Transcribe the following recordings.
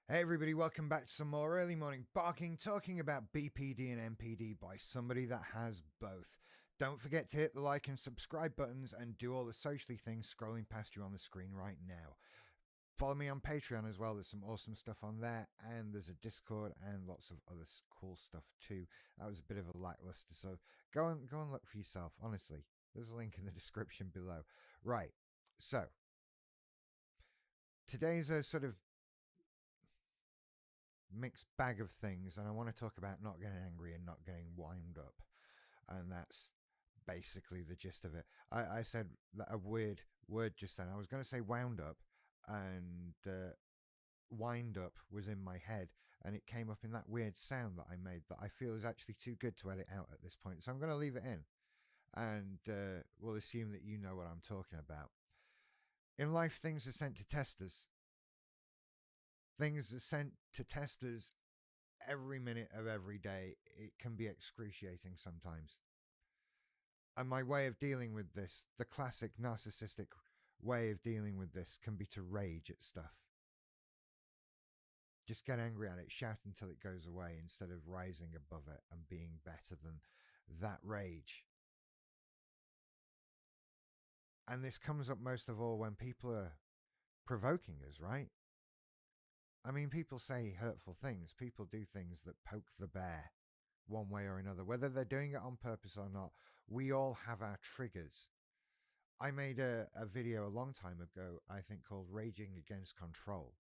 Hey everybody, welcome back to some more early morning barking, talking about BPD and MPD by somebody that has both. Don't forget to hit the like and subscribe buttons and do all the socially things scrolling past you on the screen right now. Follow me on Patreon as well, there's some awesome stuff on there, and there's a Discord and lots of other cool stuff too. That was a bit of a lackluster, so go and look for yourself, honestly. There's a link in the description below. Right, so today's a sort of mixed bag of things, and I want to talk about not getting angry and not getting wound up, and that's basically the gist of it. I said that a weird word just then. I was going to say wound up, and wind up was in my head, and it came up in that weird sound that I made that I feel is actually too good to edit out at this point, so I'm going to leave it in, and we'll assume that you know what I'm talking about. In life, things are sent to test us. Things are sent to test us every minute of every day. It can be excruciating sometimes. And my way of dealing with this, the classic narcissistic way of dealing with this, can be to rage at stuff. Just get angry at it, shout until it goes away instead of rising above it and being better than that rage. And this comes up most of all when people are provoking us, right? I mean, people say hurtful things. People do things that poke the bear one way or another. Whether they're doing it on purpose or not, we all have our triggers. I made a video a long time ago, I think, called Raging Against Control,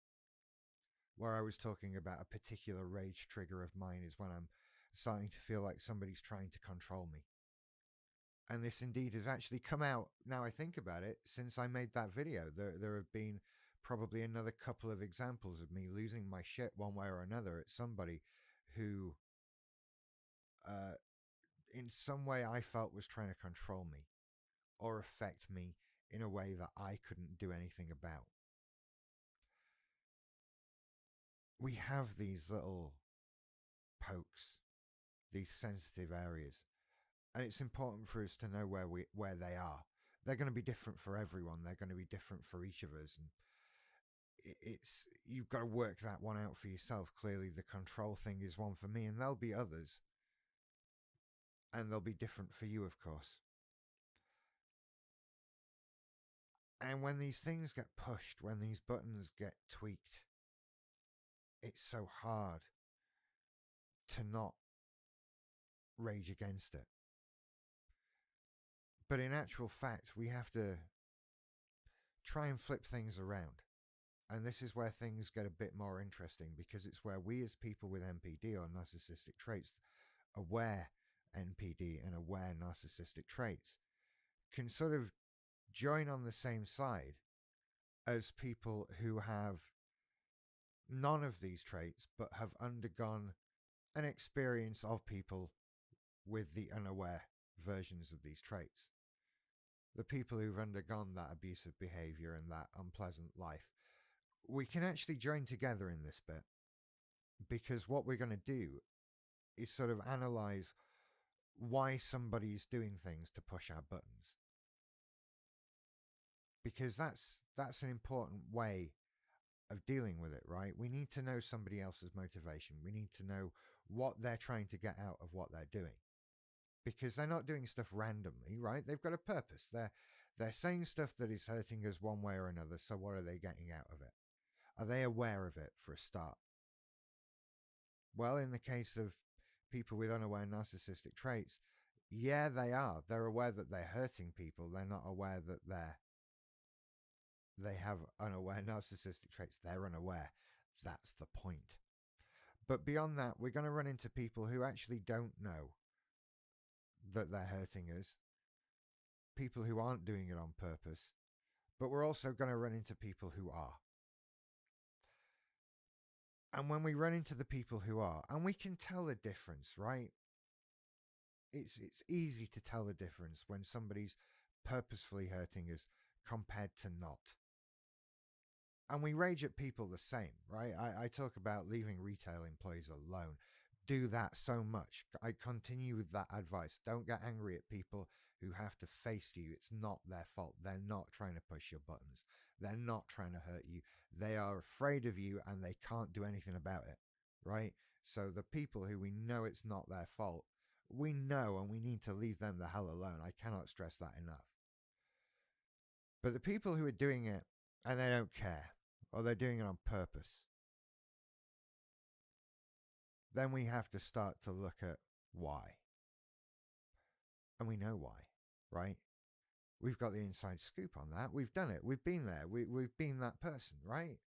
where I was talking about a particular rage trigger of mine is when I'm starting to feel like somebody's trying to control me. And this indeed has actually come out, now I think about it, since I made that video. There have been probably another couple of examples of me losing my shit one way or another at somebody who in some way I felt was trying to control me or affect me in a way that I couldn't do anything about. We have these little pokes, these sensitive areas, and it's important for us to know where they are. They're going to be different for everyone. They're going to be different for each of us, and you've got to work that one out for yourself. Clearly the control thing is one for me, and there'll be others, and they'll be different for you, of course. And when these things get pushed, when these buttons get tweaked, it's so hard to not rage against it. But in actual fact, we have to try and flip things around. And this is where things get a bit more interesting, because it's where we as people with NPD or narcissistic traits, aware NPD and aware narcissistic traits, can sort of join on the same side as people who have none of these traits but have undergone an experience of people with the unaware versions of these traits. The people who've undergone that abusive behavior and that unpleasant life. We can actually join together in this bit, because what we're going to do is sort of analyze why somebody's doing things to push our buttons. Because that's an important way of dealing with it, right? We need to know somebody else's motivation. We need to know what they're trying to get out of what they're doing. Because they're not doing stuff randomly, right? They've got a purpose. They're saying stuff that is hurting us one way or another, so what are they getting out of it? Are they aware of it, for a start? Well, in the case of people with unaware narcissistic traits, yeah, they are. They're aware that they're hurting people. They're not aware that they have unaware narcissistic traits. They're unaware. That's the point. But beyond that, we're going to run into people who actually don't know that they're hurting us. People who aren't doing it on purpose. But we're also going to run into people who are. And when we run into the people who are, and we can tell the difference, right? It's easy to tell the difference when somebody's purposefully hurting us compared to not. And we rage at people the same, right? I talk about leaving retail employees alone. do that so much. I continue with that advice. Don't get angry at people who have to face you. It's not their fault. They're not trying to push your buttons. They're not trying to hurt you. They are afraid of you and they can't do anything about it, right? So the people who we know it's not their fault, we know, and we need to leave them the hell alone. I cannot stress that enough. But the people who are doing it and they don't care, or they're doing it on purpose, then we have to start to look at why. And we know why, right? We've got the inside scoop on that. We've done it. We've been there. We've been that person, right?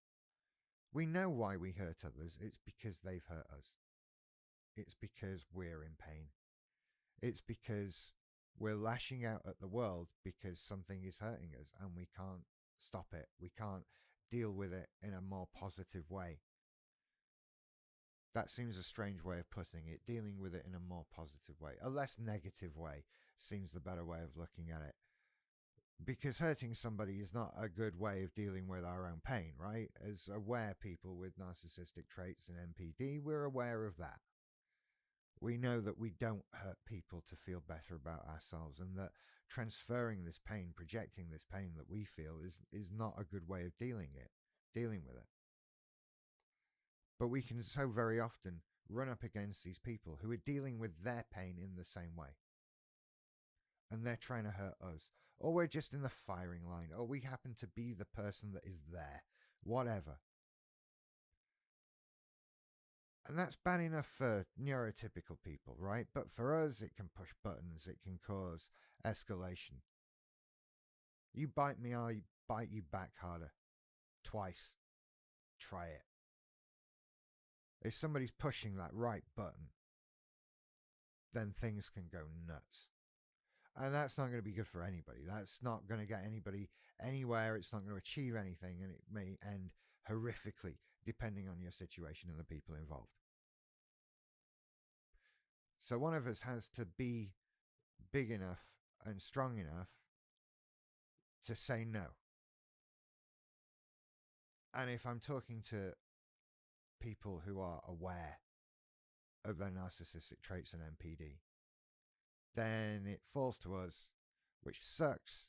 We know why we hurt others. It's because they've hurt us. It's because we're in pain. It's because we're lashing out at the world because something is hurting us and we can't stop it. We can't deal with it in a more positive way. That seems a strange way of putting it. Dealing with it in a more positive way. A less negative way seems the better way of looking at it. Because hurting somebody is not a good way of dealing with our own pain, right? As aware people with narcissistic traits and NPD, we're aware of that. We know that we don't hurt people to feel better about ourselves, and that transferring this pain, projecting this pain that we feel is not a good way of dealing with it. But we can so very often run up against these people who are dealing with their pain in the same way. And they're trying to hurt us. Or we're just in the firing line. Or we happen to be the person that is there. Whatever. And that's bad enough for neurotypical people, right? But for us, it can push buttons. It can cause escalation. You bite me, I'll bite you back harder. Twice. Try it. If somebody's pushing that right button, then things can go nuts. And that's not going to be good for anybody. That's not going to get anybody anywhere. It's not going to achieve anything, and it may end horrifically, depending on your situation and the people involved. So one of us has to be big enough and strong enough to say no. And if I'm talking to people who are aware of their narcissistic traits and NPD, then it falls to us, which sucks.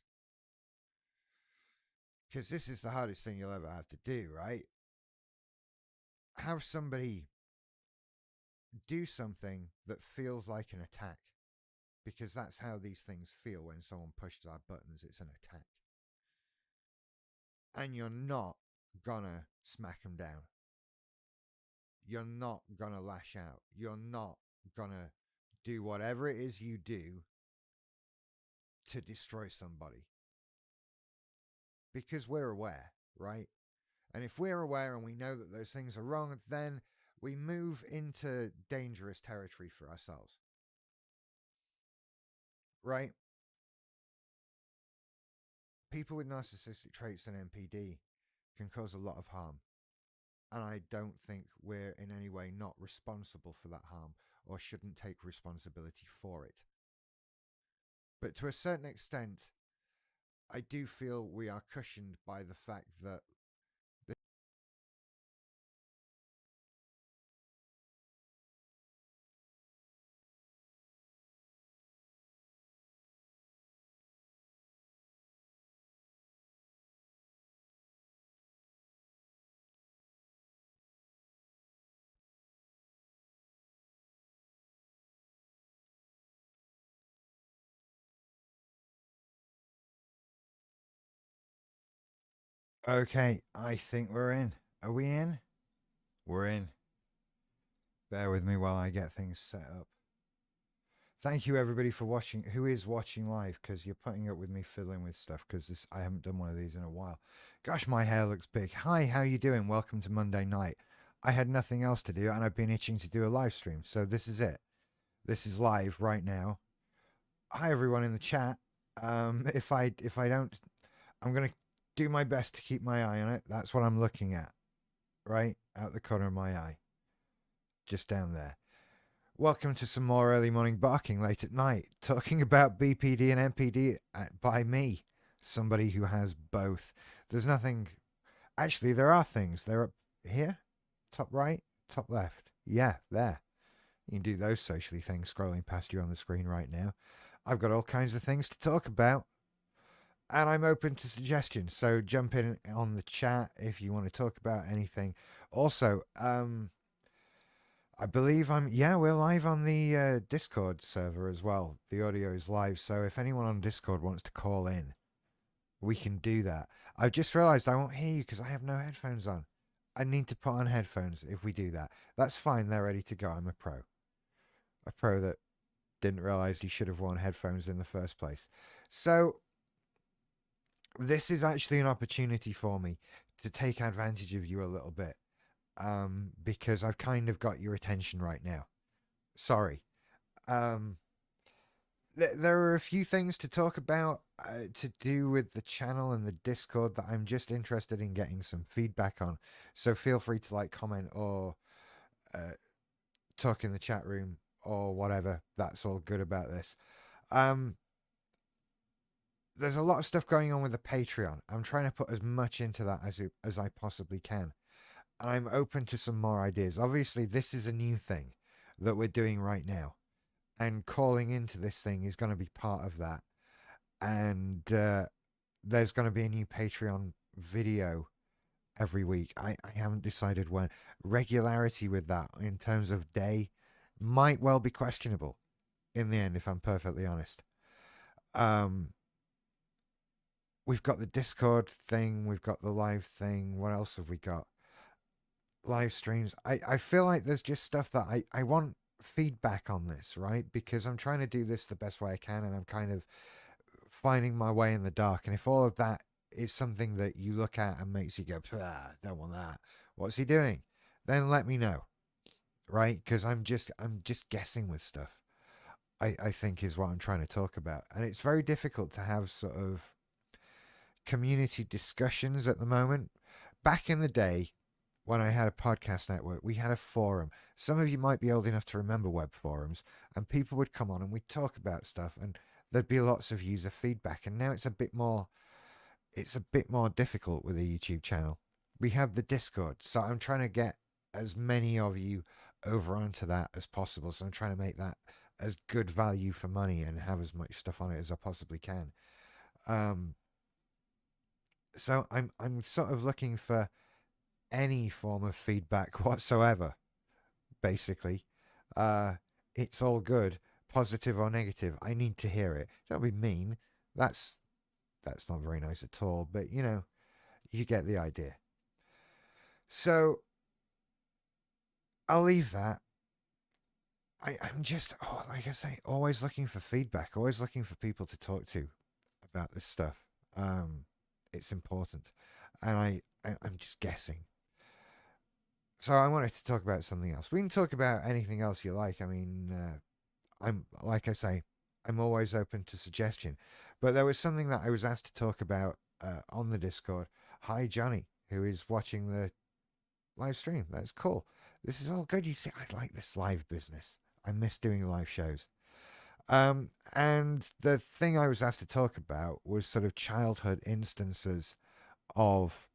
Because this is the hardest thing you'll ever have to do, right? Have somebody do something that feels like an attack. Because that's how these things feel when someone pushes our buttons. It's an attack. And you're not gonna smack them down. You're not gonna lash out. You're not gonna do whatever it is you do to destroy somebody. Because we're aware, right? And if we're aware and we know that those things are wrong, then we move into dangerous territory for ourselves. Right? People with narcissistic traits and NPD can cause a lot of harm. And I don't think we're in any way not responsible for that harm or shouldn't take responsibility for it. But to a certain extent, I do feel we are cushioned by the fact that okay, I think we're in. Are we in? We're in. Bear with me while I get things set up. Thank you everybody for watching, who is watching live, because you're putting up with me fiddling with stuff, because I haven't done one of these in a while. Gosh, my hair looks big. Hi, how you doing? Welcome to Monday night. I had nothing else to do, and I've been itching to do a live stream, so this is it. This is live right now. Hi everyone in the chat. If I don't, I'm gonna do my best to keep my eye on it. That's what I'm looking at, right out the corner of my eye, just down there. Welcome to some more early morning barking late at night, talking about BPD and NPD by me, somebody who has both. There's nothing, actually there are things. They're up here, top right, top left. Yeah, there. You can do those socially things scrolling past you on the screen right now. I've got all kinds of things to talk about, and I'm open to suggestions. So jump in on the chat if you want to talk about anything. Also, I believe we're live on the Discord server as well. The audio is live, so if anyone on Discord wants to call in, we can do that. I've just realized I won't hear you because I have no headphones on. I need to put on headphones if we do that. That's fine, they're ready to go. I'm a pro. A pro that didn't realize he should have worn headphones in the first place. So, this is actually an opportunity for me to take advantage of you a little bit. Because I've kind of got your attention right now. Sorry. There are a few things to talk about to do with the channel and the Discord that I'm just interested in getting some feedback on. So feel free to like, comment, or talk in the chat room or whatever. That's all good about this. There's a lot of stuff going on with the Patreon. I'm trying to put as much into that as I possibly can. And I'm open to some more ideas. Obviously, this is a new thing that we're doing right now. And calling into this thing is going to be part of that. And there's going to be a new Patreon video every week. I haven't decided when. Regularity with that in terms of day might well be questionable in the end, if I'm perfectly honest. We've got the Discord thing. We've got the live thing. What else have we got? Live streams. I feel like there's just stuff that I want feedback on this, right? Because I'm trying to do this the best way I can, and I'm kind of finding my way in the dark. And if all of that is something that you look at and makes you go, don't want that, what's he doing? Then let me know, right? Because I'm just guessing with stuff. I think is what I'm trying to talk about, and it's very difficult to have sort of community discussions at the moment. Back in the day, when I had a podcast network, we had a forum. Some of you might be old enough to remember web forums, and people would come on and we'd talk about stuff, and there'd be lots of user feedback. And now it's a bit more difficult with the YouTube channel. We have the Discord, so I'm trying to get as many of you over onto that as possible. So I'm trying to make that as good value for money and have as much stuff on it as I possibly can. So I'm sort of looking for any form of feedback whatsoever, basically. It's all good, positive or negative. I need to hear it. Don't be mean. That's not very nice at all, but you get the idea. So I'll leave that. I'm just, like I say, always looking for feedback, always looking for people to talk to about this stuff. It's important, and I'm just guessing. So I wanted to talk about something else. We can talk about anything else you like. I mean, I'm like I say, I'm always open to suggestion. But there was something that I was asked to talk about on the Discord. Hi, Johnny, who is watching the live stream. That's cool. This is all good. You see, I like this live business. I miss doing live shows. And the thing I was asked to talk about was sort of childhood instances of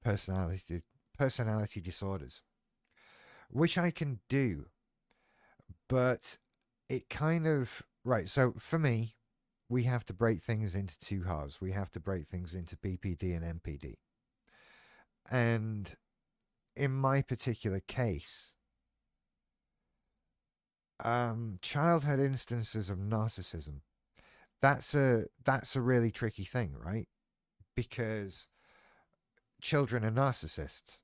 personality disorders, which I can do, but it kind of right. So for me, we have to break things into two halves. We have to break things into BPD and MPD. And in my particular case, childhood instances of narcissism, that's a really tricky thing, right? Because children are narcissists.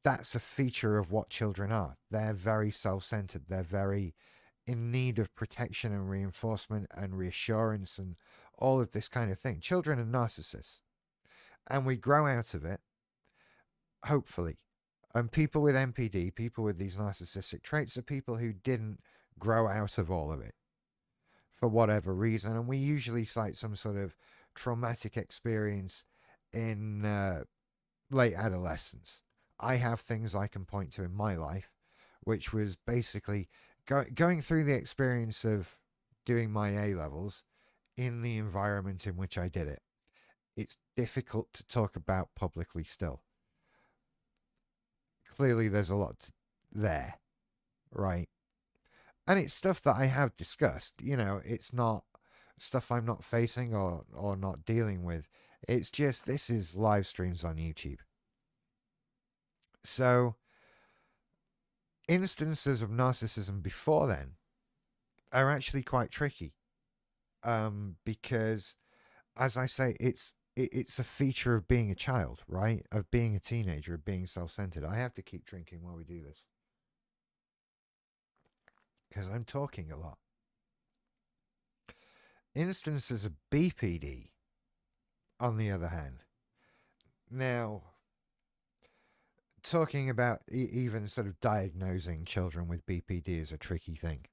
That's a feature of what children are. They're very self-centered. They're very in need of protection and reinforcement and reassurance and all of this kind of thing. Children are narcissists. And we grow out of it, hopefully. And people with MPD, people with these narcissistic traits, are people who didn't grow out of all of it for whatever reason. And we usually cite some sort of traumatic experience in late adolescence. I have things I can point to in my life, which was basically going through the experience of doing my A-levels in the environment in which I did it. It's difficult to talk about publicly still. Clearly, there's a lot there. right? And it's stuff that I have discussed. It's not stuff I'm not facing or not dealing with. It's just this is live streams on YouTube. So instances of narcissism before then are actually quite tricky, because, as I say, it's a feature of being a child, right? Of being a teenager, of being self-centered. I have to keep drinking while we do this because I'm talking a lot. Instances of BPD, on the other hand, now talking about even sort of diagnosing children with BPD is a tricky thing,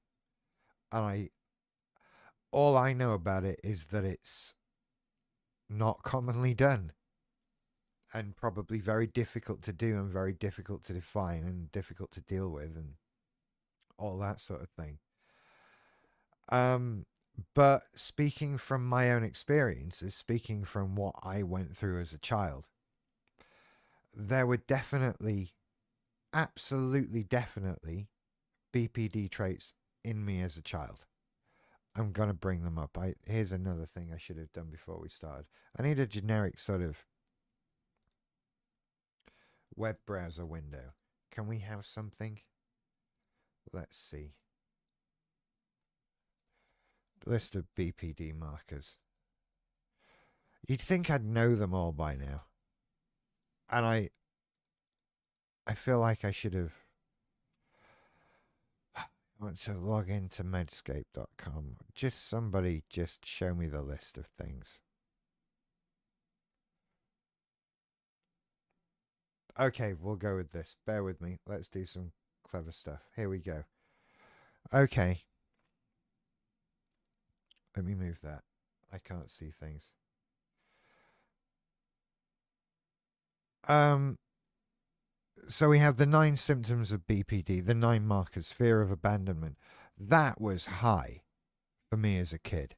and all I know about it is that it's not commonly done, and probably very difficult to do, and very difficult to define, and difficult to deal with, and all that sort of thing. Um, but speaking from my own experiences, speaking from what I went through as a child, there were definitely, absolutely definitely, BPD traits in me as a child. I'm gonna bring them up. Here's another thing I should have done before we started. I need a generic sort of web browser window. Can we have something? Let's see. List of BPD markers. You'd think I'd know them all by now. And I feel like I should have. I want to log into medscape.com. Somebody just show me the list of things. Okay, we'll go with this. Bear with me. Let's do some clever stuff. Here we go. Okay. Let me move that. I can't see things. So we have the 9 symptoms of BPD, the 9 markers, fear of abandonment. That was high for me as a kid.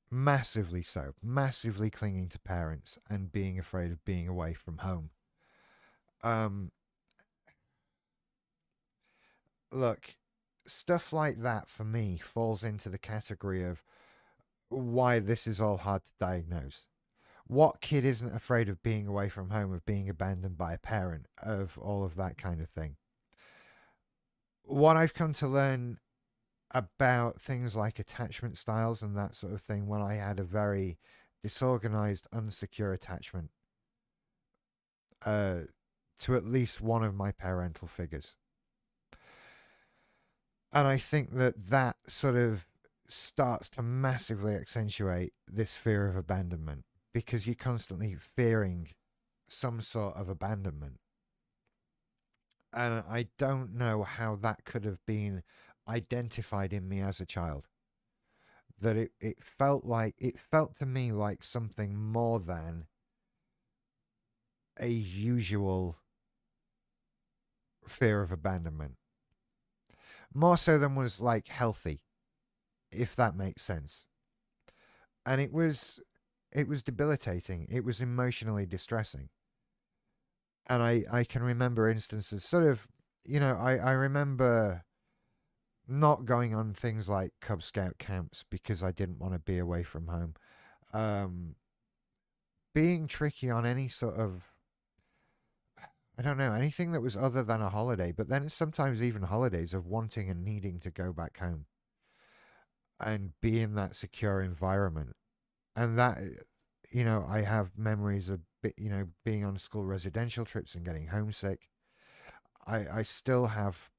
Massively so. Massively clinging to parents and being afraid of being away from home. Look, stuff like that for me falls into the category of why this is all hard to diagnose. What kid isn't afraid of being away from home, of being abandoned by a parent, of all of that kind of thing? What I've come to learn about things like attachment styles and that sort of thing, when I had a very disorganized, unsecure attachment to at least one of my parental figures. And I think that sort of starts to massively accentuate this fear of abandonment, because you're constantly fearing some sort of abandonment. And I don't know how that could have been identified in me as a child. That it felt to me like something more than a usual fear of abandonment. More so than was like healthy, if that makes sense. And it was debilitating. It was emotionally distressing. And I can remember instances, sort of, I remember not going on things like Cub Scout camps because I didn't want to be away from home. Being tricky on any sort of, I don't know, anything that was other than a holiday, but then sometimes even holidays, of wanting and needing to go back home and be in that secure environment. And that, I have memories of, being on school residential trips and getting homesick. I still have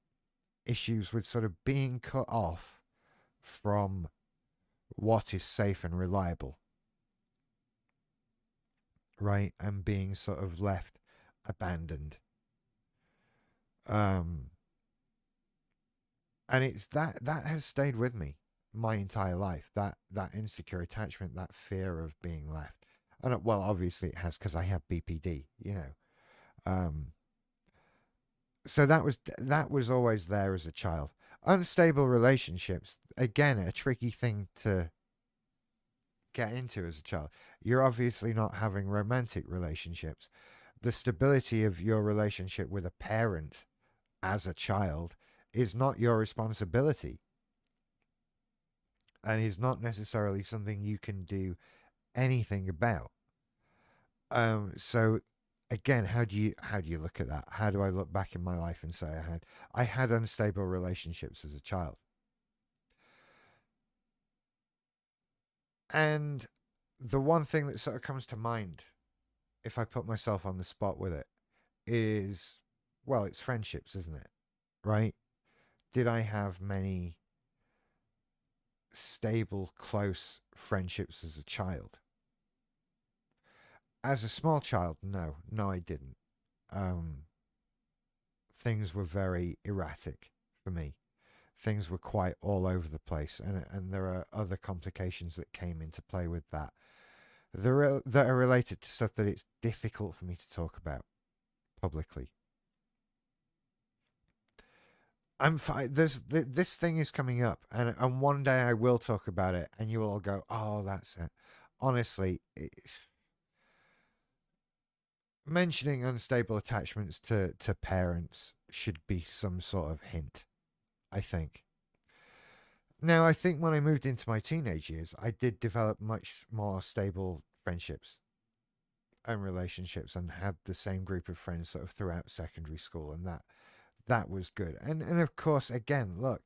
issues with sort of being cut off from what is safe and reliable, right? And being sort of left abandoned. And it's that has stayed with me my entire life. That insecure attachment, that fear of being left. And well, obviously it has, because I have BPD. So that was always there as a child. Unstable relationships, again, a tricky thing to get into as a child. You're obviously not having romantic relationships. The stability of your relationship with a parent as a child is not your responsibility and is not necessarily something you can do anything about. So again, how do you look at that? How do I look back in my life and say I had unstable relationships as a child? And the one thing that sort of comes to mind if I put myself on the spot with it is, well, it's friendships, isn't it? Right? Did I have many stable, close friendships as a child? As a small child, no. No, I didn't. Um, Things were very erratic for me. Things were quite all over the place, and there are other complications that came into play with that. That are related to stuff that it's difficult for me to talk about publicly. I'm fine. This thing is coming up, and one day I will talk about it, and you will all go, "Oh, that's it." Honestly, mentioning unstable attachments to parents should be some sort of hint, I think. Now, I think when I moved into my teenage years, I did develop much more stable friendships and relationships and had the same group of friends sort of throughout secondary school, and that was good. And of course, again, look,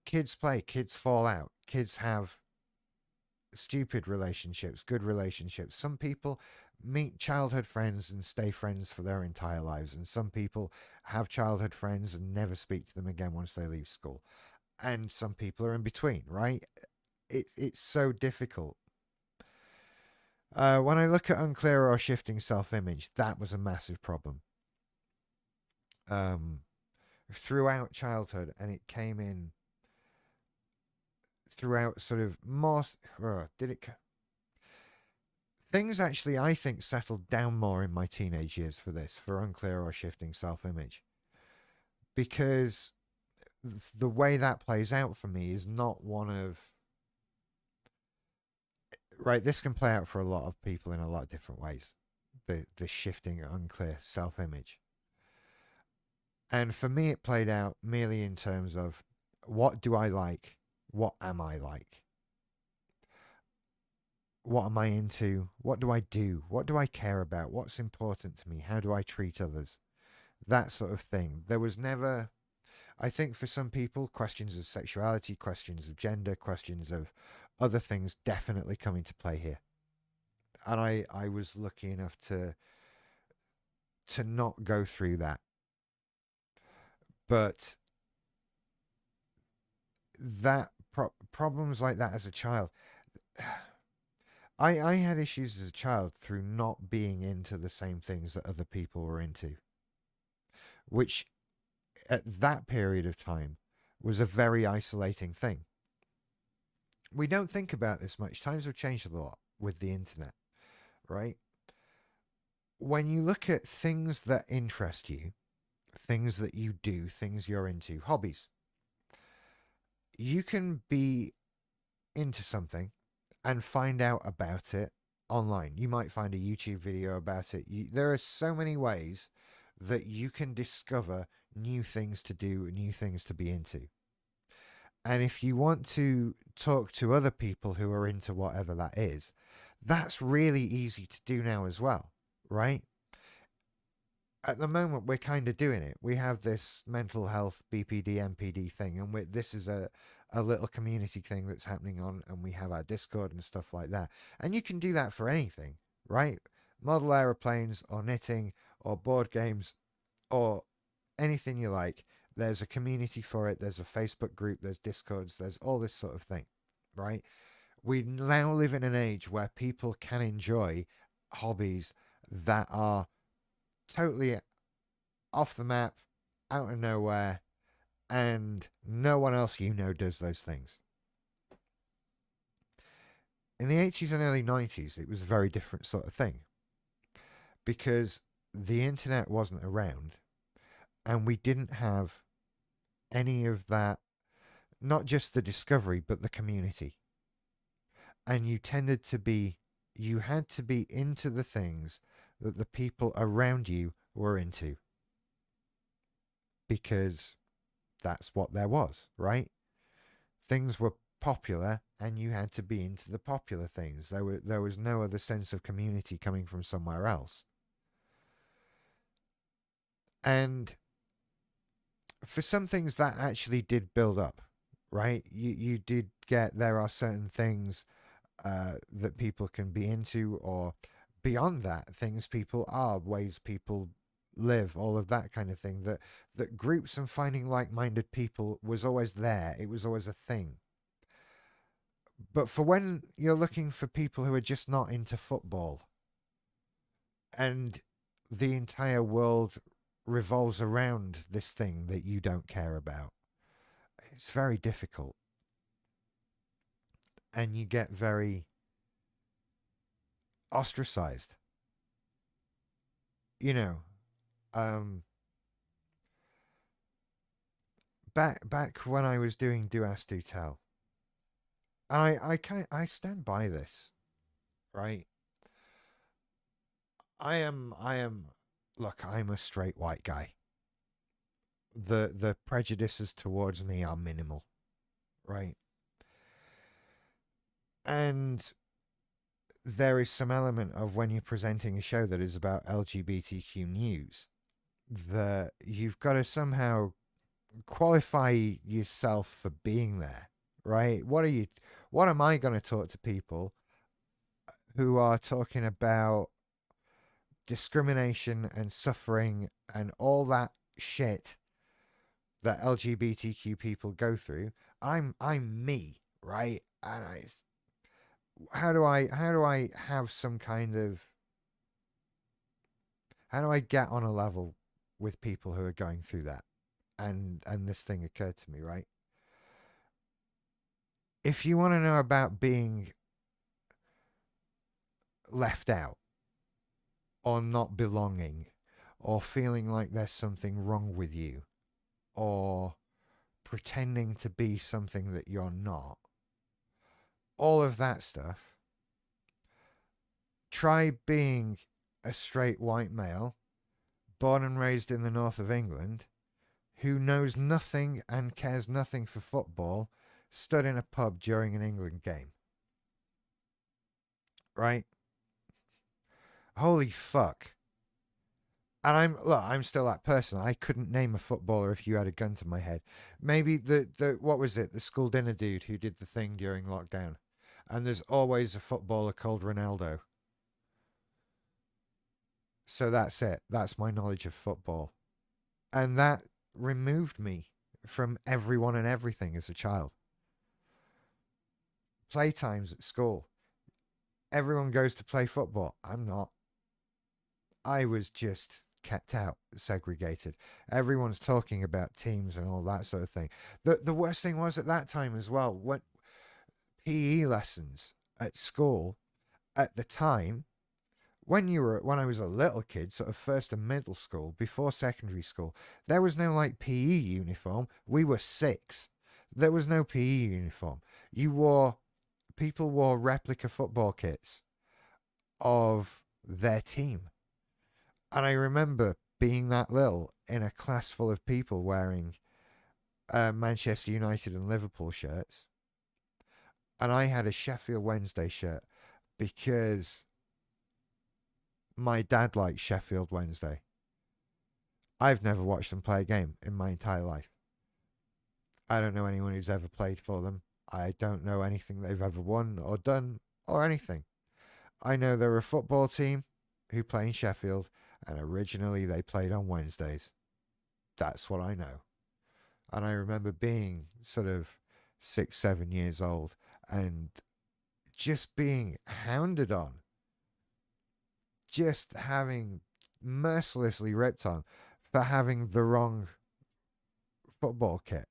kids play, kids fall out, kids have stupid relationships, good relationships. Some people meet childhood friends and stay friends for their entire lives, and some people have childhood friends and never speak to them again once they leave school. And some people are in between, right? It's so difficult. When I look at unclear or shifting self image, that was a massive problem um, throughout childhood, and it came in throughout sort of more. Did it? Things actually, I think, settled down more in my teenage years for this, for unclear or shifting self image, because the way that plays out for me is not one of. Right, this can play out for a lot of people in a lot of different ways. The shifting, unclear self image. And for me, it played out merely in terms of what do I like? What am I like? What am I into? What do I do? What do I care about? What's important to me? How do I treat others? That sort of thing. There was never, I think for some people, questions of sexuality, questions of gender, questions of other things definitely come into play here. And I was lucky enough to not go through that. But problems like that as a child, I had issues as a child through not being into the same things that other people were into, which at that period of time was a very isolating thing. We don't think about this much. Times have changed a lot with the internet, right? When you look at things that interest you, things that you do, things you're into, hobbies, you can be into something and find out about it online. You might find a YouTube video about it. There are so many ways that you can discover new things to do, new things to be into. And if you want to talk to other people who are into whatever that is, that's really easy to do now as well, right? At the moment, we're kind of doing it. We have this mental health BPD, MPD thing, and this is a little community thing that's happening on, and we have our Discord and stuff like that. And you can do that for anything, right? Model aeroplanes, or knitting, or board games, or anything you like. There's a community for it. There's a Facebook group. There's Discords. There's all this sort of thing, right? We now live in an age where people can enjoy hobbies that are totally off the map, out of nowhere, and no one else you know does those things. In the 80s and early 90s, it was a very different sort of thing because the internet wasn't around and we didn't have any of that, not just the discovery, but the community. And you had to be into the things that the people around you were into. because that's what there was, right? Things were popular and you had to be into the popular things. There was no other sense of community coming from somewhere else. And for some things that actually did build up, right? You did get, there are certain things that people can be into, or beyond that, things people are, ways people live, all of that kind of thing. That groups and finding like-minded people was always there. It was always a thing. But for when you're looking for people who are just not into football, and the entire world revolves around this thing that you don't care about, it's very difficult. And you get very ostracized. You know, back when I was doing Do Ask Do Tell, and I stand by this, right? I am look, I'm a straight white guy. The prejudices towards me are minimal, right? And there is some element of, when you're presenting a show that is about LGBTQ news, that you've got to somehow qualify yourself for being there, right? What am I going to talk to people who are talking about discrimination and suffering and all that shit that LGBTQ people go through? I'm me, right? And how do I have some kind of, how do I get on a level with people who are going through that? And this thing occurred to me, right? If you want to know about being left out, or not belonging, or feeling like there's something wrong with you, or pretending to be something that you're not, all of that stuff, try being a straight white male, born and raised in the north of England, who knows nothing and cares nothing for football, stood in a pub during an England game. Right? Holy fuck. And I'm still that person. I couldn't name a footballer if you had a gun to my head. Maybe the what was it? The school dinner dude who did the thing during lockdown. And there's always a footballer called Ronaldo. So that's it. That's my knowledge of football. And that removed me from everyone and everything as a child. Playtimes at school. Everyone goes to play football. I'm not. I was just kept out, segregated. Everyone's talking about teams and all that sort of thing. The worst thing was at that time as well, when PE lessons at school at the time, when I was a little kid, sort of first and middle school, before secondary school, there was no like PE uniform. We were 6. There was no PE uniform. People wore replica football kits of their team. And I remember being that little in a class full of people wearing Manchester United and Liverpool shirts. And I had a Sheffield Wednesday shirt because my dad liked Sheffield Wednesday. I've never watched them play a game in my entire life. I don't know anyone who's ever played for them. I don't know anything they've ever won or done or anything. I know they're a football team who play in Sheffield, and originally they played on Wednesdays. That's what I know. And I remember being sort of 6, 7 years old and just being hounded on, just having mercilessly ripped on for having the wrong football kit.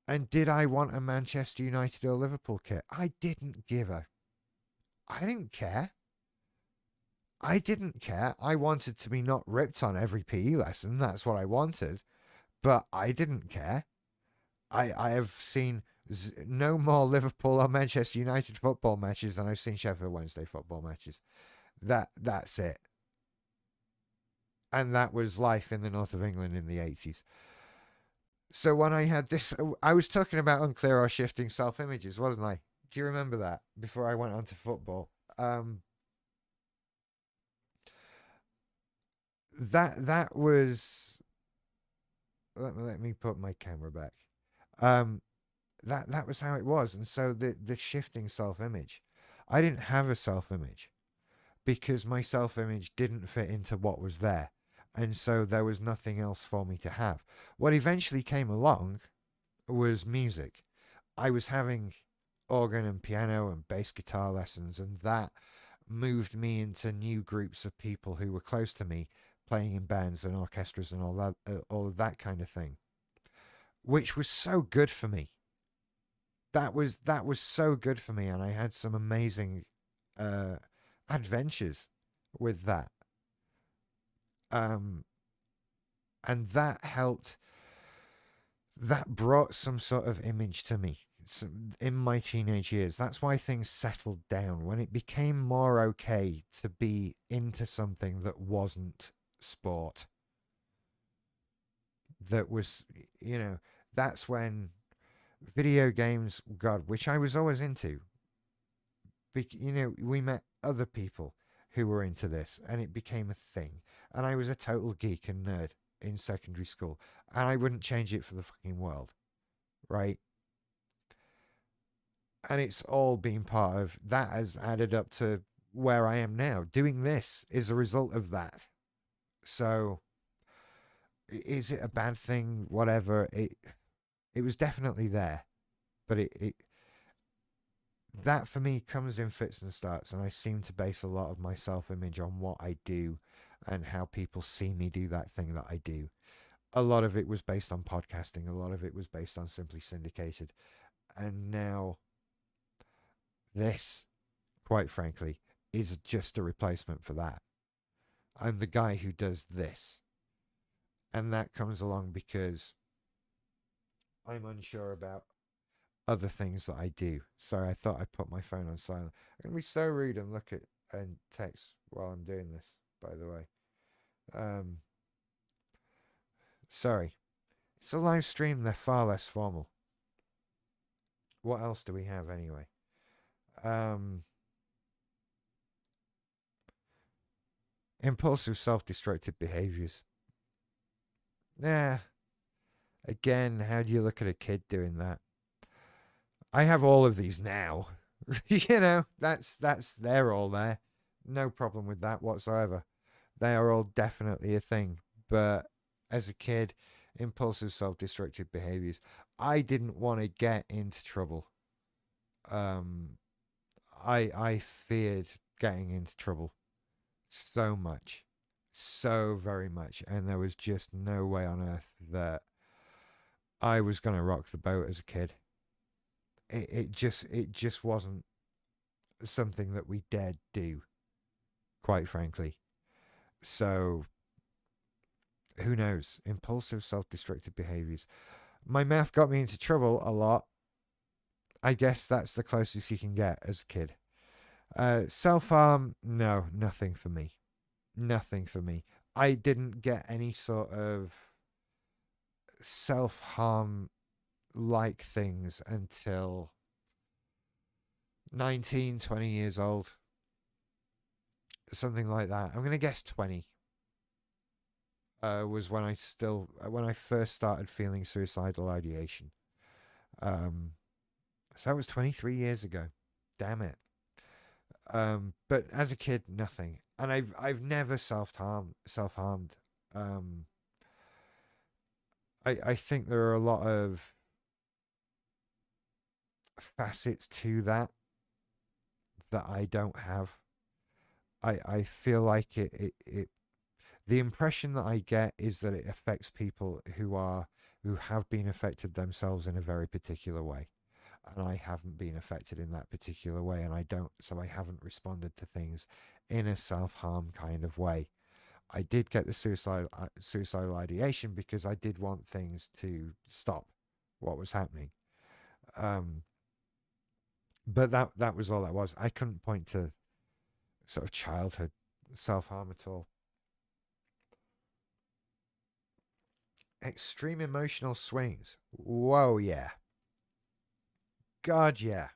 And did I want a Manchester United or Liverpool kit? I didn't care. I didn't care. I wanted to be not ripped on every PE lesson. That's what I wanted. But I didn't care. I have seen no more Liverpool or Manchester United football matches than I've seen Sheffield Wednesday football matches. That's it. And that was life in the north of England in the 80s. So when I had this, I was talking about unclear or shifting self images, wasn't I? Do you remember that before I went on to football? Um, that was let me put my camera back. Um, that was how it was, and so the shifting self image. I didn't have a self image because my self image didn't fit into what was there, and so there was nothing else for me to have. What eventually came along was music. I was having organ and piano and bass guitar lessons, and that moved me into new groups of people who were close to me, playing in bands and orchestras and all of that kind of thing, which was so good for me. That was so good for me, and I had some amazing uh, adventures with that. Um, and that helped. That brought some sort of image to me in my teenage years. That's why things settled down when it became more okay to be into something that wasn't sport. That was, you know, that's when video games, God, which I was always into. We met other people who were into this, and it became a thing. And I was a total geek and nerd in secondary school, and I wouldn't change it for the fucking world, right? And it's all been part of that, has added up to where I am now. Doing this is a result of that. So is it a bad thing? Whatever. It was definitely there, but it that for me comes in fits and starts, and I seem to base a lot of my self image on what I do and how people see me do that thing that I do. A lot of it was based on podcasting, a lot of it was based on Simply Syndicated, and now this, quite frankly, is just a replacement for that. I'm the guy who does this. And that comes along because I'm unsure about other things that I do. So I thought I'd put my phone on silent. I'm going to be so rude and look at and text while I'm doing this, by the way. Um, Sorry. It's a live stream, they're far less formal. What else do we have anyway? Um, Impulsive self destructive behaviors. Yeah. Again, how do you look at a kid doing that? I have all of these now. That's they're all there. No problem with that whatsoever. They are all definitely a thing. But as a kid, impulsive self-destructive behaviors, I didn't want to get into trouble. Um I feared getting into trouble so much. So very much, and there was just no way on earth that I was going to rock the boat as a kid. It just wasn't something that we dared do, quite frankly. So who knows? Impulsive, self-destructive behaviors. My math got me into trouble a lot. I guess that's the closest you can get as a kid. Self-harm, no, nothing for me. Nothing for me. I didn't get any sort of self-harm like things until 19, 20 years old. Something like that. I'm going to guess 20. Was when I first started feeling suicidal ideation. So that was 23 years ago. Damn it. But as a kid, nothing, and I've never self harmed. Um, I think there are a lot of facets to that I don't have. I feel like it the impression that I get is that it affects people who have been affected themselves in a very particular way. And I haven't been affected in that particular way, and I haven't responded to things in a self-harm kind of way. I did get the suicidal ideation because I did want things to stop what was happening. Um, but that was all that was. I couldn't point to sort of childhood self-harm at all. Extreme emotional swings. Whoa, yeah. God, yeah.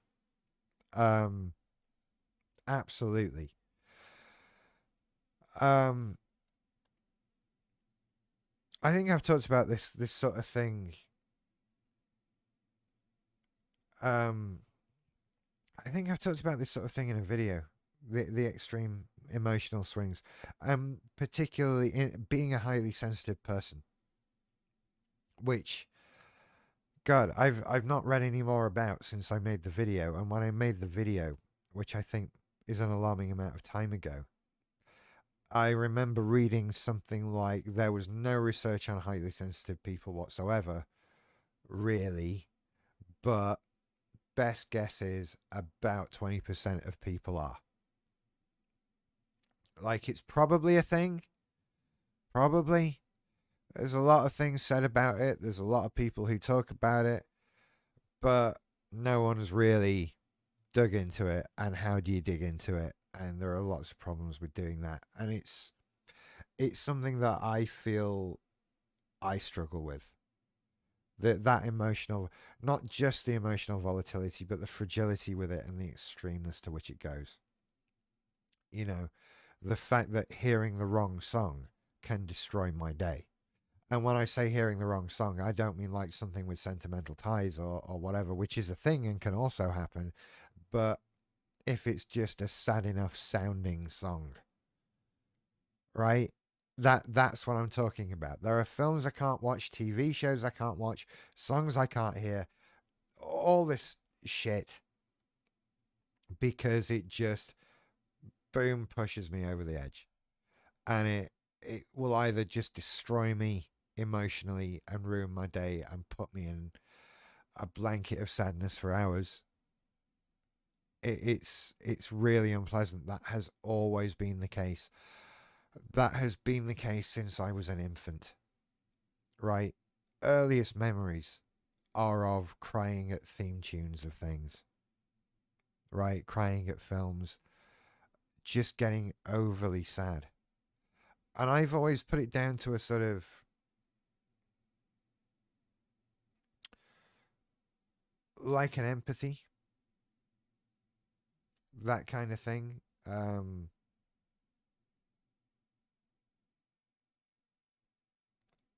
Um, Absolutely. Um, I think I've talked about this sort of thing. Um, I think I've talked about this sort of thing in a video. The extreme emotional swings. Particularly in being a highly sensitive person, which God, I've not read any more about since I made the video. And when I made the video, which I think is an alarming amount of time ago, I remember reading something like there was no research on highly sensitive people whatsoever, really, but best guess is about 20% of people are. Like, it's probably a thing. Probably. There's a lot of things said about it. There's a lot of people who talk about it, but no one's really dug into it. And how do you dig into it? And there are lots of problems with doing that. And it's something that I feel I struggle with. That emotional, not just the emotional volatility, but the fragility with it and the extremeness to which it goes. You know, the fact that hearing the wrong song can destroy my day. And when I say hearing the wrong song, I don't mean like something with sentimental ties or whatever, which is a thing and can also happen. But if it's just a sad enough sounding song, right? That's what I'm talking about. There are films I can't watch, TV shows I can't watch, songs I can't hear, all this shit because it just boom pushes me over the edge. And it will either just destroy me emotionally and ruin my day and put me in a blanket of sadness for hours. It's really unpleasant. That has always been the case. That has been the case since I was an infant. Right? Earliest memories are of crying at theme tunes of things. Right? Crying at films, just getting overly sad. And I've always put it down to a sort of like an empathy, that kind of thing.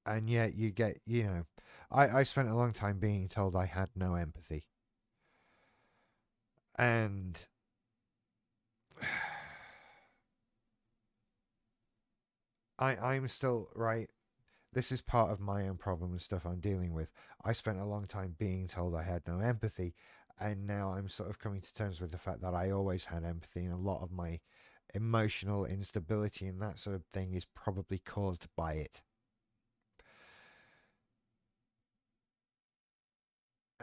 And yet you get, I spent a long time being told I had no empathy. And I'm still, right, this is part of my own problem and stuff I'm dealing with. I spent a long time being told I had no empathy, and now I'm sort of coming to terms with the fact that I always had empathy, and a lot of my emotional instability and that sort of thing is probably caused by it.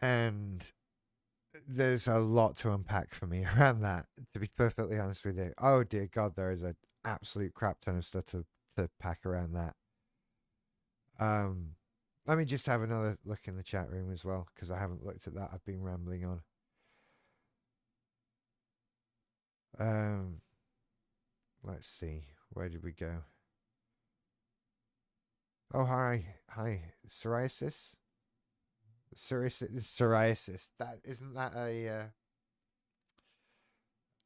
And there's a lot to unpack for me around that, to be perfectly honest with you. Oh dear God, there is an absolute crap ton of stuff to pack around that. Um, Let me just have another look in the chat room as well, because I haven't looked at that. I've been rambling on. Um, let's see. Where did we go? Oh, hi, psoriasis. Psoriasis. That isn't that a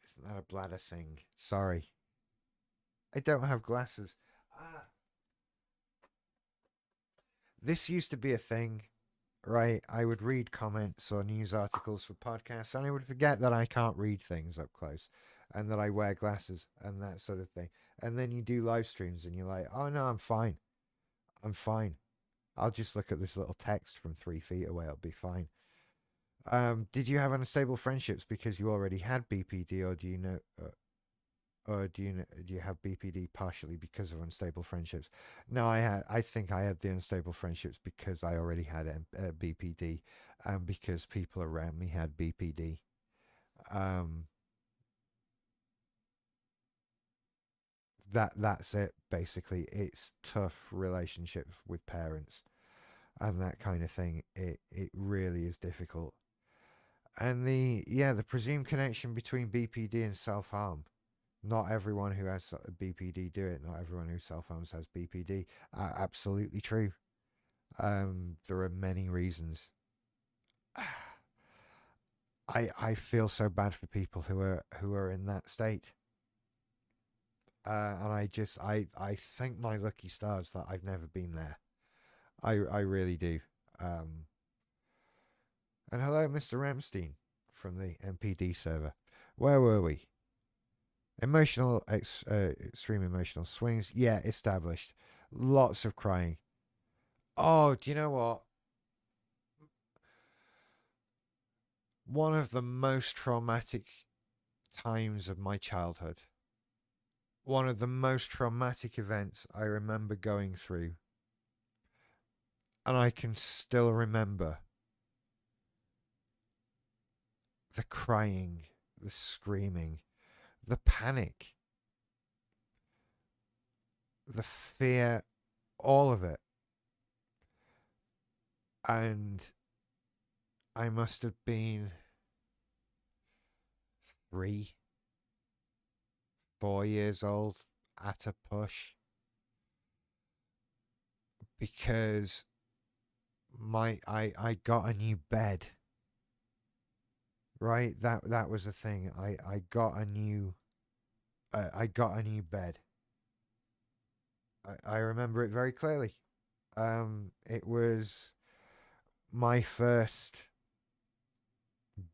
isn't that a bladder thing? Sorry, I don't have glasses. Ah, this used to be a thing, right? I would read comments or news articles for podcasts, and I would forget that I can't read things up close, and that I wear glasses and that sort of thing. And then you do live streams, and you're like, "Oh no, I'm fine. I'm fine. I'll just look at this little text from 3 feet away. It'll be fine." Did you have unstable friendships because you already had BPD, or do you know? Or do you have BPD partially because of unstable friendships? No, I think I had the unstable friendships because I already had BPD, and because people around me had BPD. Um, that's it basically. It's tough relationships with parents and that kind of thing. It really is difficult. And the presumed connection between BPD and self harm. Not everyone who has BPD do it. Not everyone who self harms has BPD. Absolutely true. There are many reasons. I feel so bad for people who are in that state. And I thank my lucky stars that I've never been there. I really do. Um, and hello, Mr. Ramstein from the MPD server. Where were we? Extreme emotional swings. Yeah, established. Lots of crying. Oh, do you know what? One of the most traumatic times of my childhood. One of the most traumatic events I remember going through. And I can still remember the crying, the screaming, the panic, the fear, all of it. And I must have been 3, 4 years old at a push, because I got a new bed. Right, that was the thing. I got a new bed. I remember it very clearly. It was my first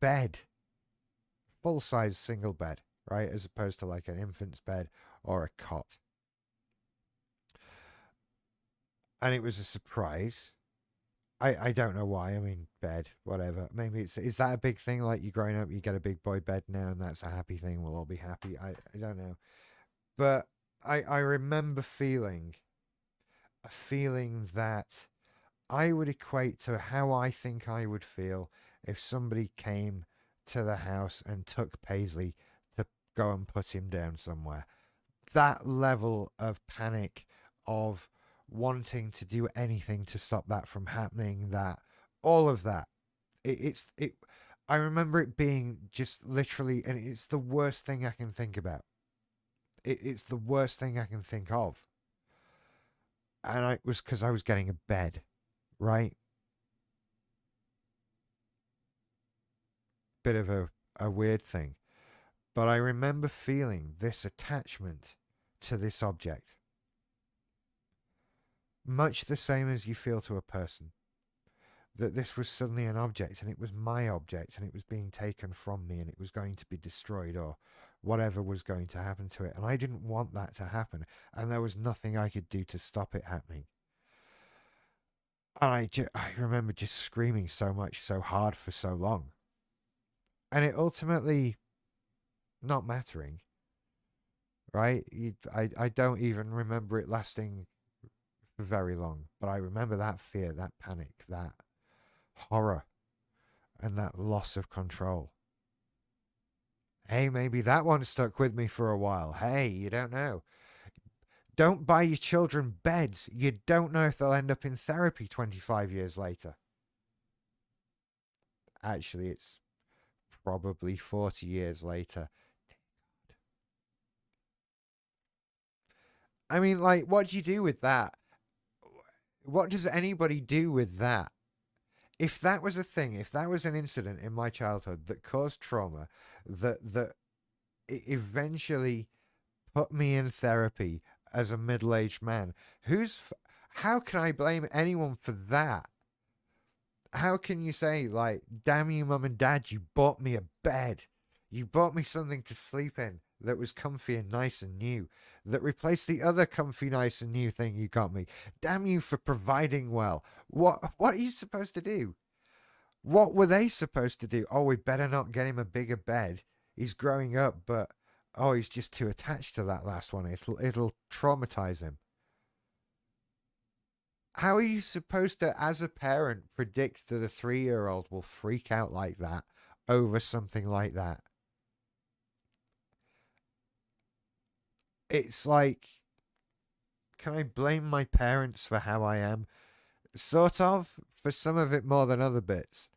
bed, full size single bed, right, as opposed to like an infant's bed or a cot. And it was a surprise. I don't know why. I mean, bed, whatever. Maybe is that a big thing? Like, you growing up, you get a big boy bed now, and that's a happy thing. We'll all be happy. I don't know, but I remember feeling a feeling that I would equate to how I think I would feel if somebody came to the house and took Paisley to go and put him down somewhere. That level of panic, of wanting to do anything to stop that from happening, that all of that. It. I remember it being just literally, and it's the worst thing I can think about. It's the worst thing I can think of. And it was because I was getting a bed, right? Bit of a weird thing. But I remember feeling this attachment to this object. Much the same as you feel to a person. That this was suddenly an object, and it was my object, and it was being taken from me, and it was going to be destroyed, or whatever was going to happen to it. And I didn't want that to happen, and there was nothing I could do to stop it happening. And I remember just screaming so much, so hard for so long. And it ultimately not mattering, right? I don't even remember it lasting for very long, but I remember that fear, that panic, that horror, and that loss of control. Hey, maybe that one stuck with me for a while. Hey, you don't know. Don't buy your children beds. You don't know if they'll end up in therapy 25 years later. Actually, it's probably 40 years later. I mean, like, what do you do with that? What does anybody do with that? If that was a thing, if that was an incident in my childhood that caused trauma, that eventually put me in therapy as a middle-aged man, how can I blame anyone for that? How can you say, like, damn you, mum and dad, you bought me a bed. You bought me something to sleep in that was comfy and nice and new, that replaced the other comfy, nice and new thing you got me. Damn you for providing well. What are you supposed to do? What were they supposed to do? Oh, we better not get him a bigger bed. He's growing up, but oh, he's just too attached to that last one. It'll traumatize him. How are you supposed to, as a parent, predict that a 3-year-old will freak out like that over something like that? It's like, can I blame my parents for how I am? Sort of, for some of it more than other bits.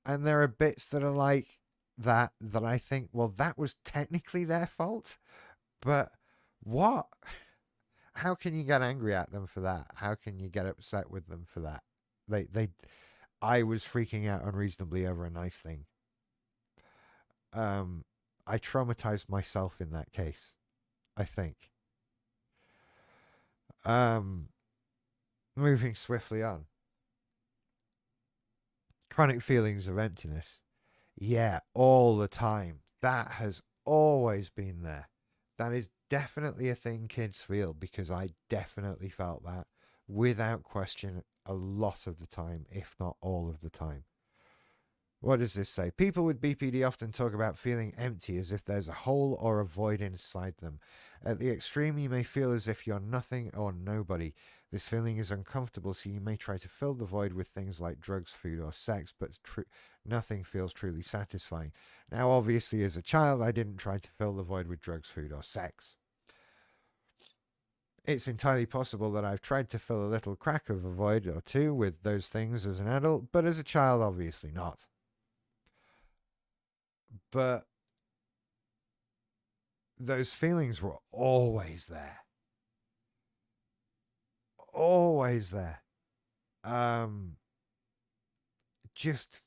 And there are bits that are like that I think, well, that was technically their fault, but what? How can you get angry at them for that? How can you get upset with them for that? I was freaking out unreasonably over a nice thing. I traumatized myself in that case, I think. Um, Moving swiftly on. Chronic feelings of emptiness. Yeah, all the time. That has always been there. That is definitely a thing kids feel, because I definitely felt that without question a lot of the time, if not all of the time. What does this say? People with BPD often talk about feeling empty, as if there's a hole or a void inside them. At the extreme, you may feel as if you're nothing or nobody. This feeling is uncomfortable, so you may try to fill the void with things like drugs, food, or sex, but nothing feels truly satisfying. Now, obviously, as a child, I didn't try to fill the void with drugs, food, or sex. It's entirely possible that I've tried to fill a little crack of a void or two with those things as an adult, but as a child, obviously not. But those feelings were always there. Always there. Just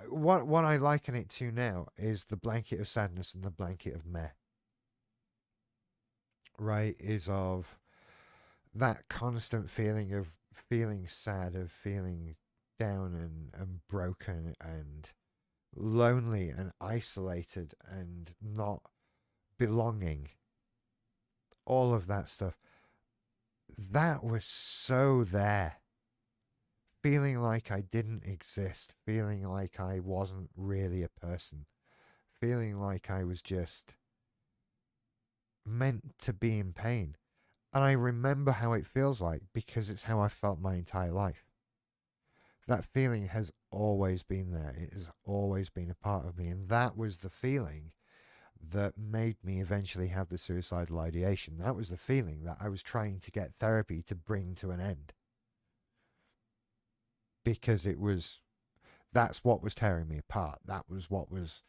what I liken it to now is the blanket of sadness and the blanket of meh. Right? Is of that constant feeling of feeling sad, of feeling down and broken and lonely and isolated and not belonging. All of that stuff. That was so there. Feeling like I didn't exist, feeling like I wasn't really a person, feeling like I was just meant to be in pain. And I remember how it feels like, because it's how I felt my entire life. That feeling has always been there. It has always been a part of me. And that was the feeling that made me eventually have the suicidal ideation. That was the feeling that I was trying to get therapy to bring to an end. Because that's what was tearing me apart. That was what was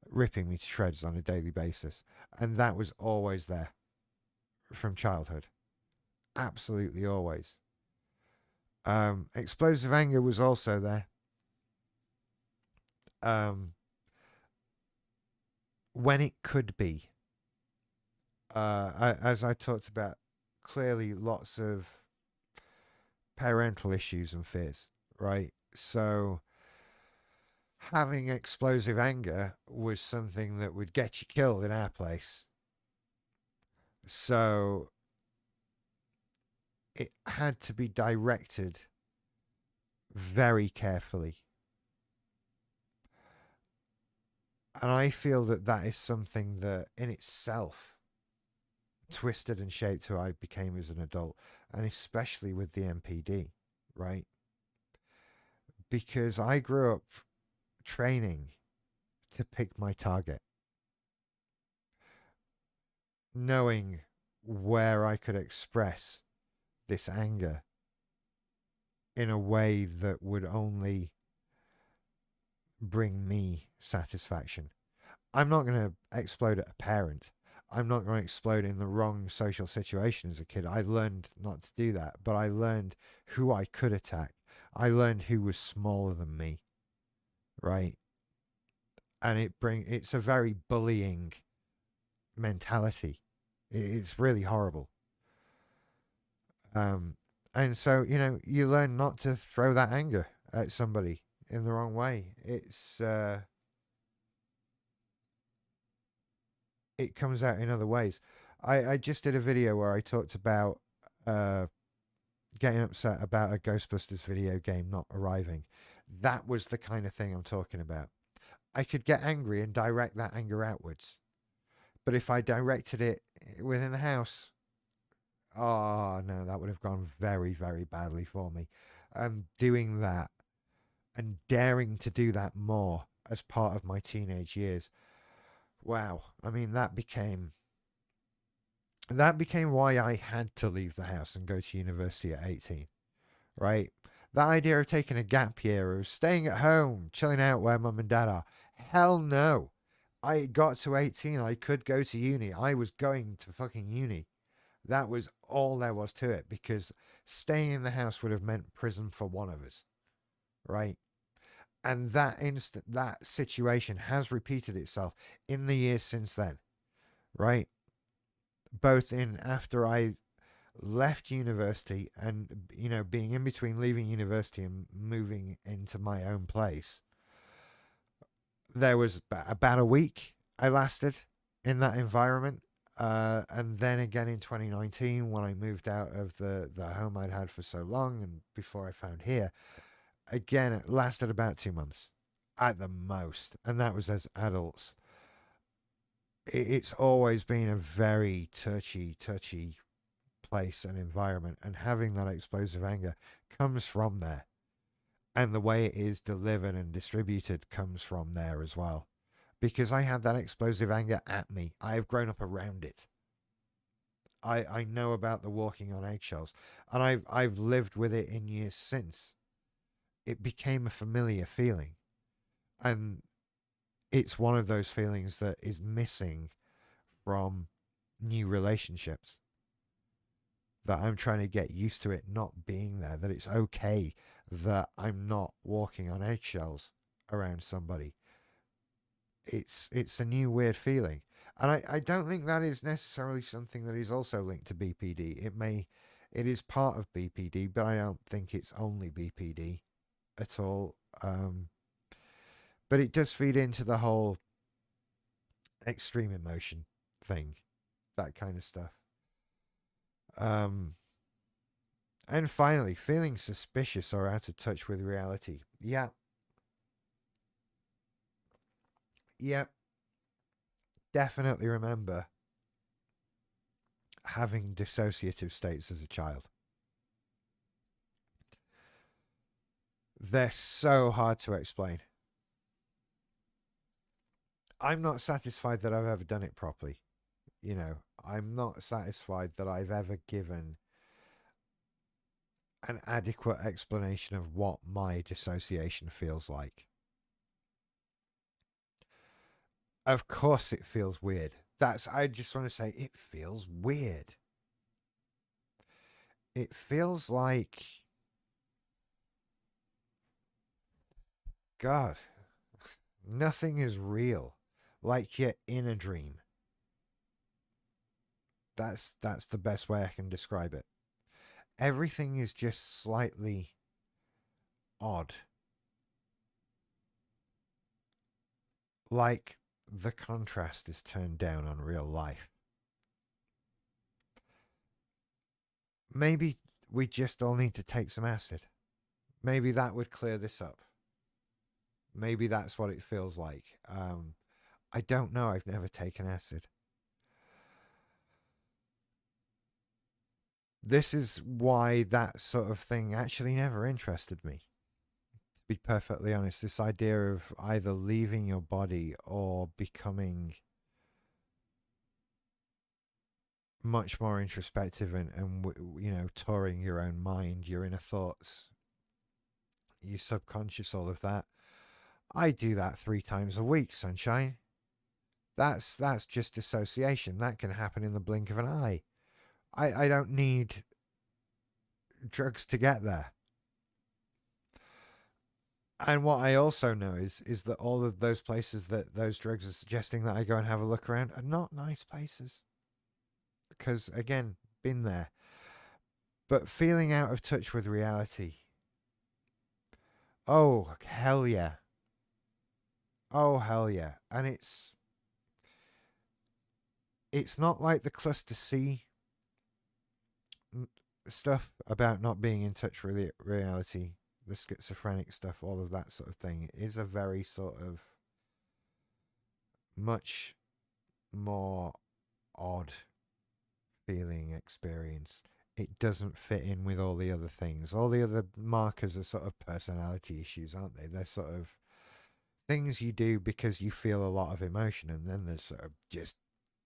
ripping me to shreds on a daily basis. And that was always there from childhood. Absolutely always. Explosive anger was also there. When it could be. As I talked about, clearly lots of parental issues and fears, right? So having explosive anger was something that would get you killed in our place. So it had to be directed very carefully. And I feel that that is something that in itself twisted and shaped who I became as an adult, and especially with the MPD, right? Because I grew up training to pick my target, knowing where I could express this anger in a way that would only bring me satisfaction. I'm not going to explode at a parent. I'm not going to explode in the wrong social situation as a kid. I learned not to do that, but I learned who I could attack. I learned who was smaller than me, right? And it's a very bullying mentality. It's really horrible. And so, you learn not to throw that anger at somebody in the wrong way. It comes out in other ways. I just did a video where I talked about getting upset about a Ghostbusters video game not arriving. That was the kind of thing I'm talking about. I could get angry and direct that anger outwards. But if I directed it within the house, oh no, that would have gone very, very badly for me. Doing that and daring to do that more as part of my teenage years. Wow. I mean, that became why I had to leave the house and go to university at 18, right? That idea of taking a gap year, of staying at home, chilling out where mum and dad are, hell no. I got to 18, I could go to uni. I was going to fucking uni. That was all there was to it, because staying in the house would have meant prison for one of us, right? And that situation has repeated itself in the years since then, right? Both in after I left university and, being in between leaving university and moving into my own place. There was about a week I lasted in that environment. And then again in 2019, when I moved out of the home I'd had for so long and before I found here, again, it lasted about 2 months at the most. And that was as adults. It's always been a very touchy place and environment. And having that explosive anger comes from there. And the way it is delivered and distributed comes from there as well. Because I had that explosive anger at me. I have grown up around it. I know about the walking on eggshells, and I've lived with it in years since. It became a familiar feeling, and it's one of those feelings that is missing from new relationships. That I'm trying to get used to it not being there. That it's okay that I'm not walking on eggshells around somebody. It's a new weird feeling. And I don't think that is necessarily something that is also linked to BPD. It is part of BPD, but I don't think it's only BPD at all. But it does feed into the whole extreme emotion thing, that kind of stuff. And finally, feeling suspicious or out of touch with reality. Yeah. Yeah. Definitely remember having dissociative states as a child. They're so hard to explain. I'm not satisfied that I've ever done it properly. I'm not satisfied that I've ever given an adequate explanation of what my dissociation feels like. Of course it feels weird. I just want to say it feels weird. It feels like, God, nothing is real. Like you're in a dream. That's the best way I can describe it. Everything is just slightly odd. Like the contrast is turned down on real life. Maybe we just all need to take some acid. Maybe that would clear this up. Maybe that's what it feels like. I don't know. I've never taken acid. This is why that sort of thing actually never interested me. To be perfectly honest, this idea of either leaving your body or becoming much more introspective and touring your own mind, your inner thoughts, your subconscious, all of that. I do that 3 times a week, sunshine. That's just dissociation. That can happen in the blink of an eye. I don't need drugs to get there. And what I also know is that all of those places that those drugs are suggesting that I go and have a look around are not nice places. Because, again, been there. But feeling out of touch with reality. Oh, hell yeah. Oh, hell yeah. And it's not like the cluster C stuff about not being in touch with reality, the schizophrenic stuff, all of that sort of thing. It is a very sort of much more odd feeling experience. It doesn't fit in with all the other things. All the other markers are sort of personality issues, aren't they? They're sort of things you do because you feel a lot of emotion, and then there's sort of just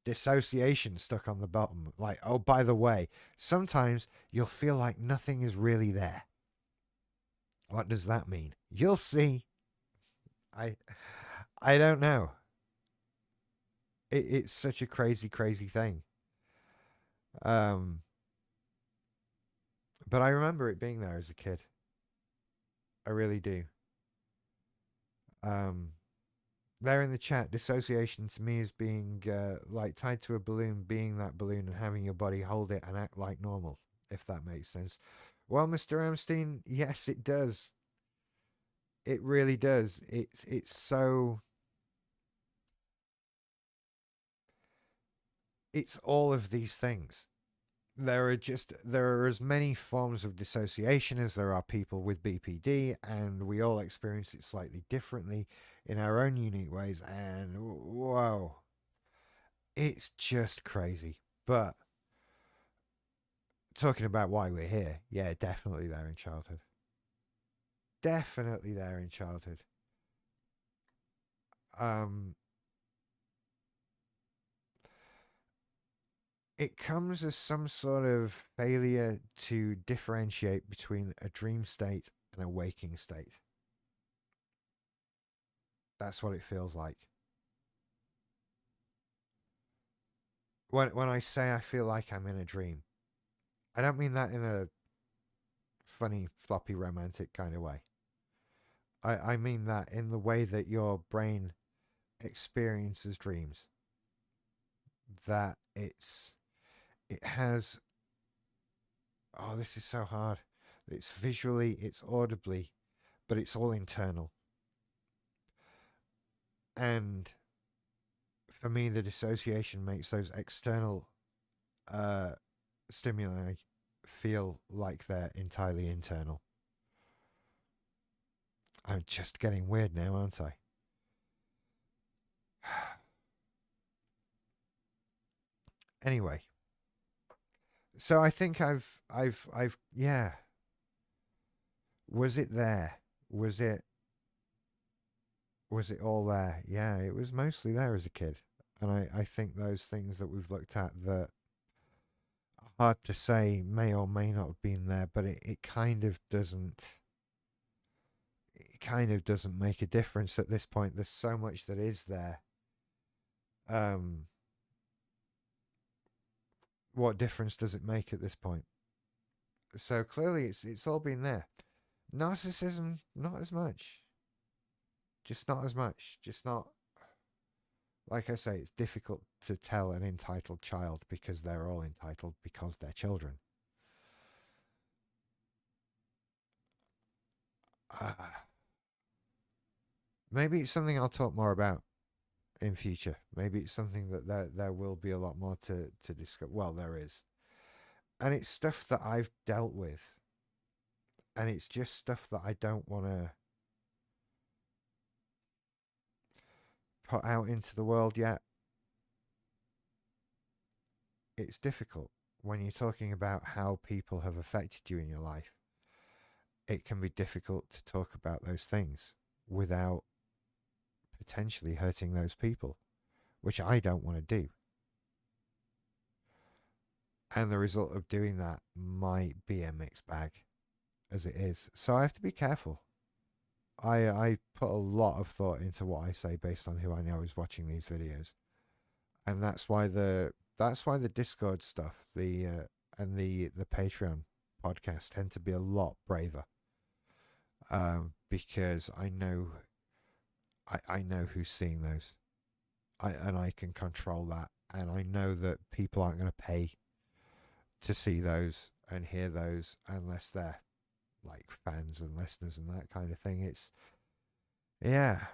dissociation stuck on the bottom. Like, oh, by the way, sometimes you'll feel like nothing is really there. What does that mean? You'll see. I don't know. It's such a crazy thing. Um, but I remember it being there as a kid. I really do. Um, there in the chat, dissociation to me is being like tied to a balloon, being that balloon and having your body hold it and act like normal, if that makes sense. Well, Mr. Epstein, yes, it does. It really does. It's so it's all of these things. There are as many forms of dissociation as there are people with BPD, and we all experience it slightly differently in our own unique ways. And whoa, it's just crazy. But talking about why we're here, yeah, definitely there in childhood. Definitely there in childhood. Um, it comes as some sort of failure to differentiate between a dream state and a waking state. That's what it feels like. When I say I feel like I'm in a dream, I don't mean that in a funny, floppy, romantic kind of way. I mean that in the way that your brain experiences dreams. That it has, oh, this is so hard. It's visually, it's audibly, but it's all internal. And for me, the dissociation makes those external uh, stimuli feel like they're entirely internal. I'm just getting weird now, aren't I? Anyway, so I think yeah. Was it there? Was it was it all there? Yeah, it was mostly there as a kid. And I think those things that we've looked at that are hard to say may or may not have been there, but it kind of doesn't make a difference at this point. There's so much that is there. Um what difference does it make at this point? So clearly it's all been there. Narcissism, not as much. Just not as much. Just not, like I say, it's difficult to tell an entitled child because they're all entitled because they're children. Uh, maybe it's something I'll talk more about in future. Maybe it's something that there will be a lot more to discuss. Well, there is. And it's stuff that I've dealt with. And it's just stuff that I don't want to put out into the world yet. It's difficult when you're talking about how people have affected you in your life. It can be difficult to talk about those things without potentially hurting those people, which I don't want to do. And the result of doing that might be a mixed bag as it is. So I have to be careful. I put a lot of thought into what I say based on who I know is watching these videos. And that's why the Discord stuff, and the Patreon podcast tend to be a lot braver. Because I know who's seeing those. And I can control that, and I know that people aren't going to pay to see those and hear those unless they're like fans and listeners and that kind of thing. It's, yeah,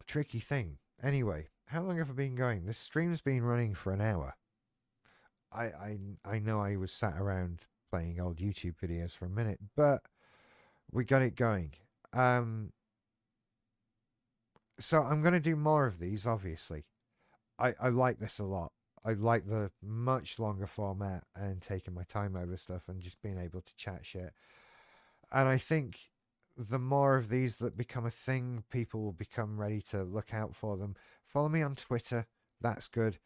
tricky thing. Anyway, how long have I been going? This stream's been running for an hour. I know I was sat around playing old YouTube videos for a minute, but we got it going. So I'm going to do more of these, obviously. I like this a lot. I like the much longer format and taking my time over stuff and just being able to chat shit. And I think the more of these that become a thing, people will become ready to look out for them. Follow me on Twitter. That's good.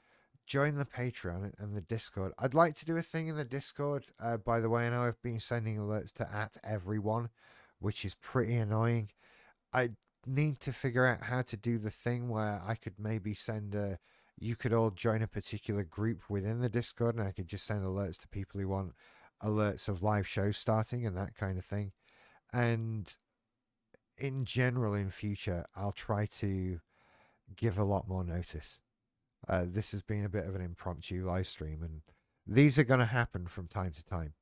Join the Patreon and the Discord. I'd like to do a thing in the Discord. By the way, I know I've been sending alerts to @everyone, which is pretty annoying. I need to figure out how to do the thing where I could maybe send a you could all join a particular group within the Discord, and I could just send alerts to people who want alerts of live shows starting and that kind of thing. And in general, in future, I'll try to give a lot more notice. This has been a bit of an impromptu live stream, and these are going to happen from time to time.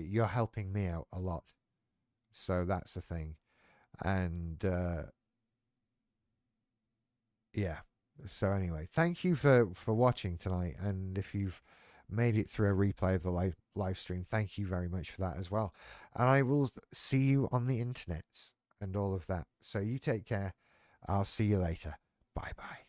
You're helping me out a lot, so that's the thing. And yeah. So anyway, thank you for watching tonight, and if you've made it through a replay of the live stream, thank you very much for that as well. And I will see you on the internet and all of that. So you take care. I'll see you later. Bye bye.